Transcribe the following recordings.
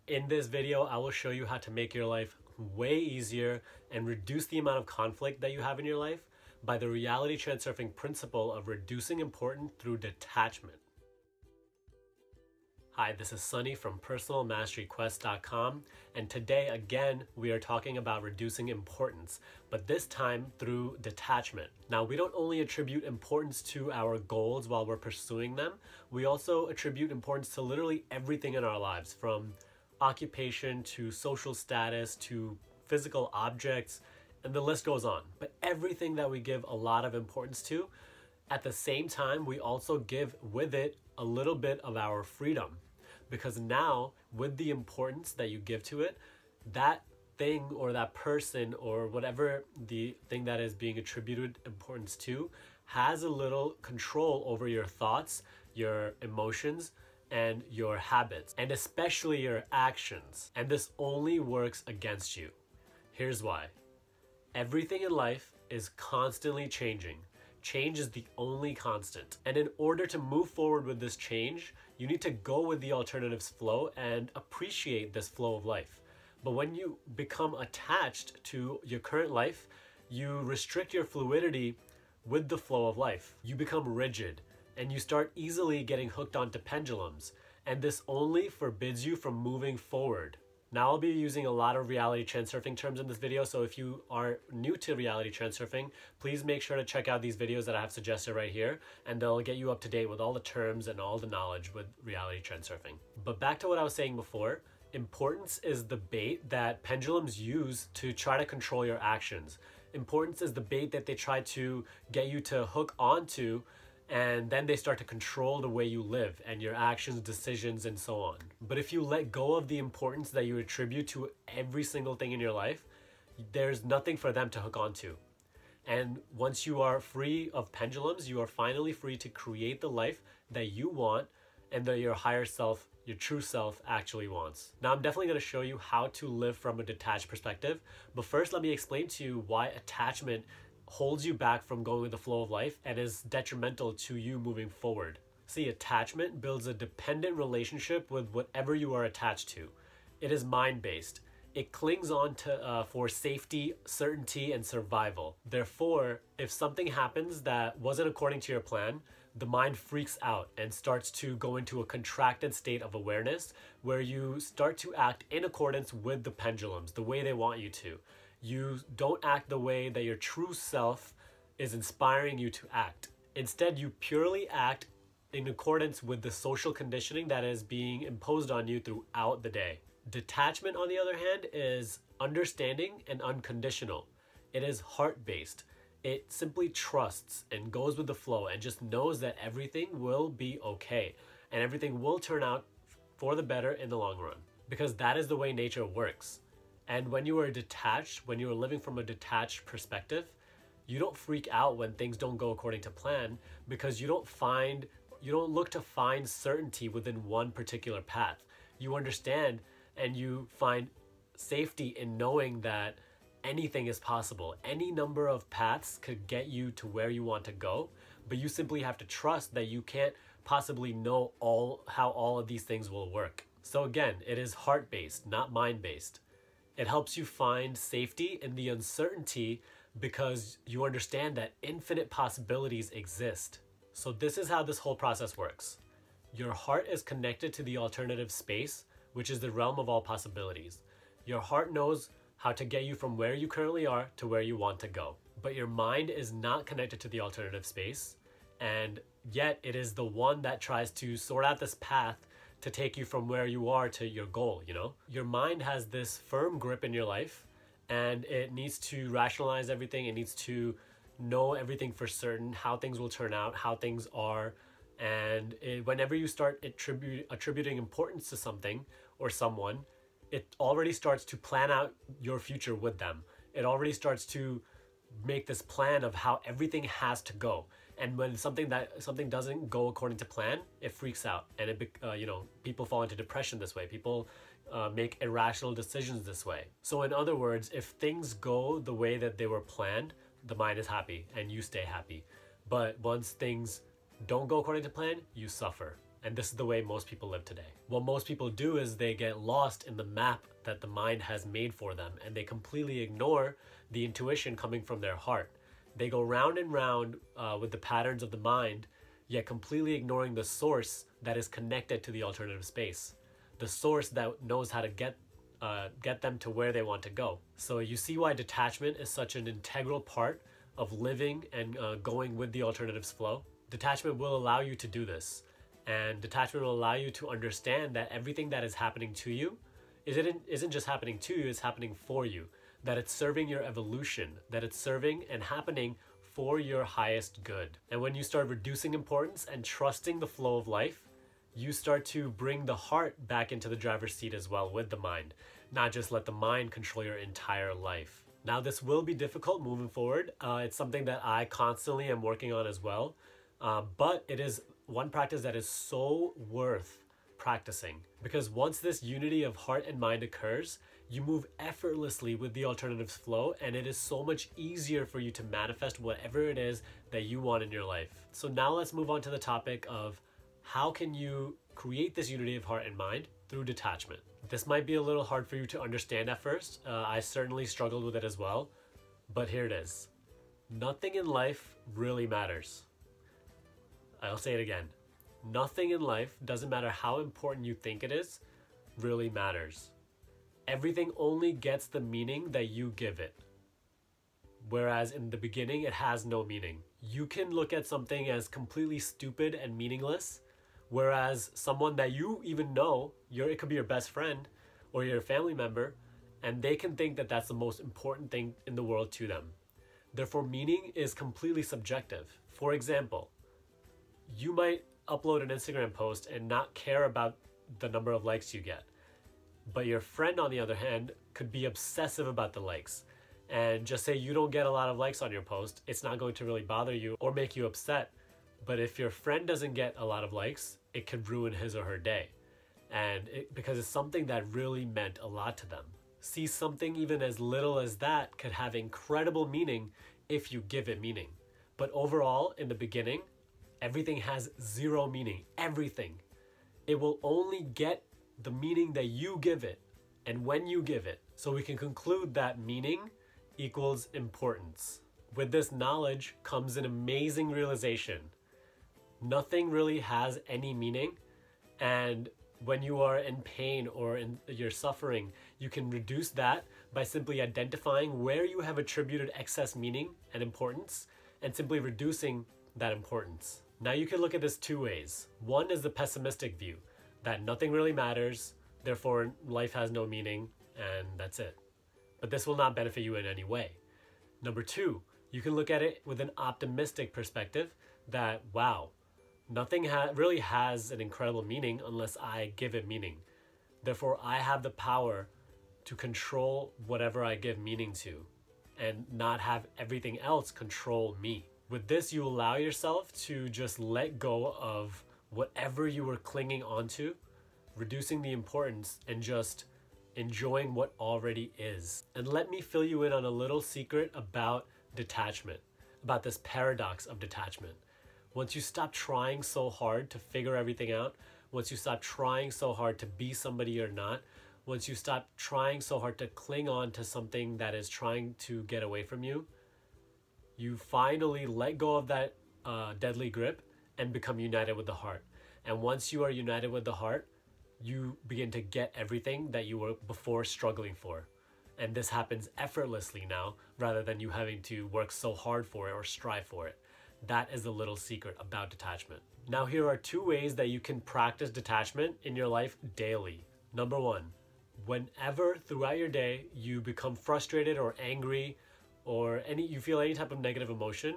In this video, I will show you how to make your life way easier and reduce the amount of conflict that you have in your life by the reality transurfing principle of reducing importance through detachment. Hi, this is Sunny from personalmasteryquest.com, and today again we are talking about reducing importance, but this time through detachment. Now, we don't only attribute importance to our goals while we're pursuing them, we also attribute importance to literally everything in our lives, from occupation to social status to physical objects, and the list goes on. But everything that we give a lot of importance to, at the same time, we also give with it a little bit of our freedom. Because now, with the importance that you give to it, that thing or that person or whatever the thing that is being attributed importance to has a little control over your thoughts, your emotions, and your habits, and especially your actions. And this only works against you. Here's why. Everything in life is constantly changing. Change is the only constant. And in order to move forward with this change, you need to go with the alternatives flow and appreciate this flow of life. But when you become attached to your current life, you restrict your fluidity with the flow of life. You become rigid and you start easily getting hooked onto pendulums. And this only forbids you from moving forward. Now, I'll be using a lot of reality transurfing terms in this video, so if you are new to reality transurfing, please make sure to check out these videos that I have suggested right here, and they'll get you up to date with all the terms and all the knowledge with reality transurfing. But back to what I was saying before, importance is the bait that pendulums use to try to control your actions. Importance is the bait that they try to get you to hook onto, and then they start to control the way you live and your actions, decisions, and so on. But if you let go of the importance that you attribute to every single thing in your life, there's nothing for them to hook onto. And once you are free of pendulums, you are finally free to create the life that you want and that your higher self, your true self, actually wants. Now, I'm definitely going to show you how to live from a detached perspective, but first let me explain to you why attachment holds you back from going with the flow of life and is detrimental to you moving forward. See, attachment builds a dependent relationship with whatever you are attached to. It is mind-based. It clings on to for safety, certainty, and survival. Therefore, if something happens that wasn't according to your plan, the mind freaks out and starts to go into a contracted state of awareness where you start to act in accordance with the pendulums, the way they want you to. You don't act the way that your true self is inspiring you to act. Instead, you purely act in accordance with the social conditioning that is being imposed on you throughout the day. Detachment, on the other hand, is understanding and unconditional. It is heart-based. It simply trusts and goes with the flow and just knows that everything will be okay and everything will turn out for the better in the long run, because that is the way nature works. And when you are detached, when you are living from a detached perspective, you don't freak out when things don't go according to plan, because you don't look to find certainty within one particular path. You understand and you find safety in knowing that anything is possible. Any number of paths could get you to where you want to go, but you simply have to trust that you can't possibly know how all of these things will work. So again, it is heart-based, not mind-based. It helps you find safety in the uncertainty because you understand that infinite possibilities exist. So this is how this whole process works. Your heart is connected to the alternative space, which is the realm of all possibilities. Your heart knows how to get you from where you currently are to where you want to go. But your mind is not connected to the alternative space, and yet it is the one that tries to sort out this path to take you from where you are to your goal, you know? Your mind has this firm grip in your life, and it needs to rationalize everything. It needs to know everything for certain, how things will turn out, how things are. And whenever you start attributing importance to something or someone, it already starts to plan out your future with them. It already starts to make this plan of how everything has to go. And when something doesn't go according to plan, it freaks out, and people fall into depression this way. People make irrational decisions this way. So in other words, if things go the way that they were planned, the mind is happy and you stay happy. But once things don't go according to plan, you suffer. And this is the way most people live today. What most people do is they get lost in the map that the mind has made for them, and they completely ignore the intuition coming from their heart. They go round and round with the patterns of the mind, yet completely ignoring the source that is connected to the alternative space, the source that knows how to get them to where they want to go. So you see why detachment is such an integral part of living and going with the alternative's flow. Detachment will allow you to do this. And detachment will allow you to understand that everything that is happening to you isn't just happening to you, it's happening for you. That it's serving your evolution, that it's serving and happening for your highest good. And when you start reducing importance and trusting the flow of life, you start to bring the heart back into the driver's seat as well with the mind, not just let the mind control your entire life. Now, this will be difficult moving forward. It's something that I constantly am working on as well. But it is one practice that is so worth practicing, because once this unity of heart and mind occurs, you move effortlessly with the alternative's flow, and it is so much easier for you to manifest whatever it is that you want in your life. So now let's move on to the topic of how can you create this unity of heart and mind through detachment. This might be a little hard for you to understand at first. I certainly struggled with it as well, but here it is. Nothing in life really matters. I'll say it again. Nothing in life, doesn't matter how important you think it is, really matters. Everything only gets the meaning that you give it. Whereas in the beginning, it has no meaning. You can look at something as completely stupid and meaningless, whereas someone that you even know, it could be your best friend or your family member, and they can think that that's the most important thing in the world to them. Therefore, meaning is completely subjective. For example, you might upload an Instagram post and not care about the number of likes you get. But your friend, on the other hand, could be obsessive about the likes. And just say you don't get a lot of likes on your post, it's not going to really bother you or make you upset. But if your friend doesn't get a lot of likes, it could ruin his or her day. Because it's something that really meant a lot to them. See, something even as little as that could have incredible meaning if you give it meaning. But overall, in the beginning, everything has zero meaning. Everything. It will only get the meaning that you give it and when you give it. So we can conclude that meaning equals importance. With this knowledge comes an amazing realization. Nothing really has any meaning, and when you are in pain or you're suffering, you can reduce that by simply identifying where you have attributed excess meaning and importance and simply reducing that importance. Now you can look at this two ways. One is the pessimistic view, that nothing really matters, therefore life has no meaning, and that's it. But this will not benefit you in any way. Number two, you can look at it with an optimistic perspective that, wow, nothing really has an incredible meaning unless I give it meaning. Therefore, I have the power to control whatever I give meaning to and not have everything else control me. With this, you allow yourself to just let go of whatever you were clinging onto, reducing the importance and just enjoying what already is. And let me fill you in on a little secret about detachment, about this paradox of detachment. Once you stop trying so hard to figure everything out, once you stop trying so hard to be somebody you're not, once you stop trying so hard to cling on to something that is trying to get away from you, you finally let go of that deadly grip and become united with the heart. And once you are united with the heart, you begin to get everything that you were before struggling for. And this happens effortlessly now, rather than you having to work so hard for it or strive for it. That is the little secret about detachment. Now, here are two ways that you can practice detachment in your life daily. Number one, whenever throughout your day you become frustrated or angry or you feel any type of negative emotion,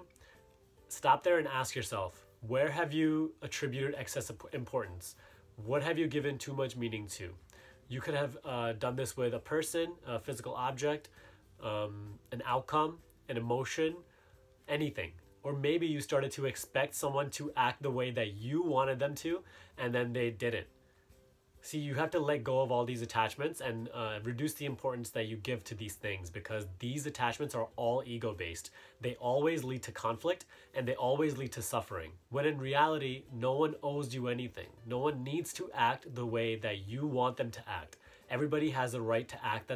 stop there and ask yourself, where have you attributed excess importance? What have you given too much meaning to? You could have done this with a person, a physical object, an outcome, an emotion, anything. Or maybe you started to expect someone to act the way that you wanted them to, and then they didn't. See, you have to let go of all these attachments and reduce the importance that you give to these things, because these attachments are all ego-based. They always lead to conflict and they always lead to suffering. When in reality, no one owes you anything. No one needs to act the way that you want them to act. Everybody has a right to act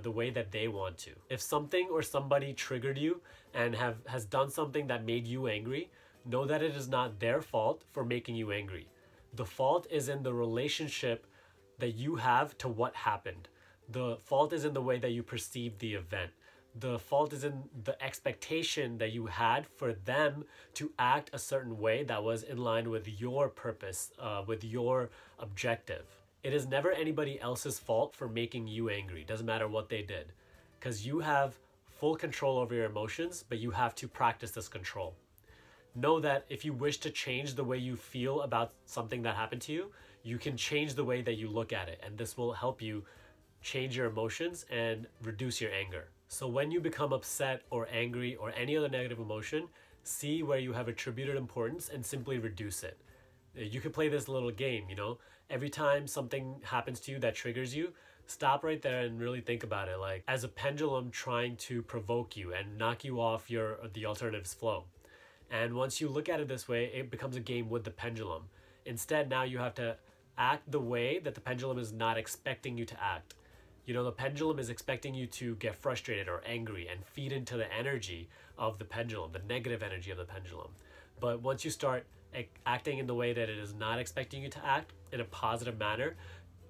the way that they want to. If something or somebody triggered you and has done something that made you angry, know that it is not their fault for making you angry. The fault is in the relationship that you have to what happened. The fault is in the way that you perceive the event. The fault is in the expectation that you had for them to act a certain way that was in line with your purpose, with your objective. It is never anybody else's fault for making you angry. Doesn't matter what they did, because you have full control over your emotions, but you have to practice this control. Know that if you wish to change the way you feel about something that happened to you, you can change the way that you look at it, and this will help you change your emotions and reduce your anger. So when you become upset or angry or any other negative emotion, see where you have attributed importance and simply reduce it. You can play this little game, every time something happens to you that triggers you, stop right there and really think about it, like as a pendulum trying to provoke you and knock you off the alternative's flow. And once you look at it this way, it becomes a game with the pendulum. Instead, now you have to act the way that the pendulum is not expecting you to act. The pendulum is expecting you to get frustrated or angry and feed into the energy of the pendulum, the negative energy of the pendulum. But once you start acting in the way that it is not expecting you to act, in a positive manner,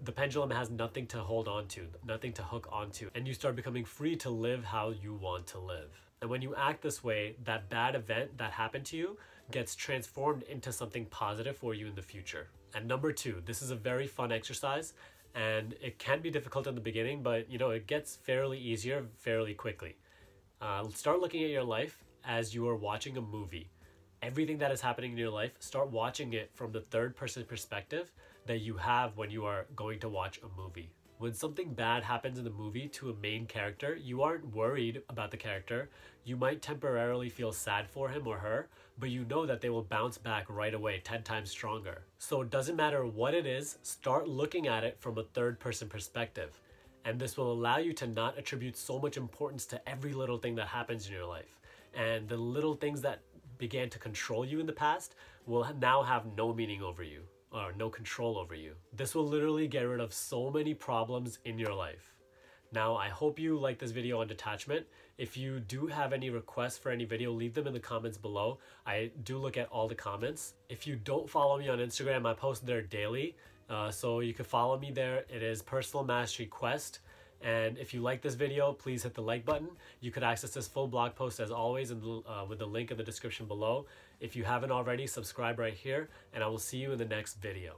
the pendulum has nothing to hold on to, nothing to hook onto, and you start becoming free to live how you want to live. And when you act this way, that bad event that happened to you gets transformed into something positive for you in the future. And number 2, this is a very fun exercise, and it can be difficult in the beginning, but it gets fairly easier fairly quickly. Start looking at your life as you are watching a movie. Everything that is happening in your life, start watching it from the third person perspective that you have when you are going to watch a movie. When something bad happens in the movie to a main character, you aren't worried about the character. You might temporarily feel sad for him or her, but you know that they will bounce back right away 10 times stronger. So it doesn't matter what it is, start looking at it from a third person perspective. And this will allow you to not attribute so much importance to every little thing that happens in your life. And the little things that began to control you in the past will now have no meaning over you, or no control over you. This will literally get rid of so many problems in your life. Now, I hope you like this video on detachment. If you do have any requests for any video, leave them in the comments below. I do look at all the comments. If you don't follow me on Instagram, I post there daily. So you can follow me there. It is Personal Mastery Quest. And if you like this video, please hit the like button. You could access this full blog post as always with the link in the description below. If you haven't already, subscribe right here, and I will see you in the next video.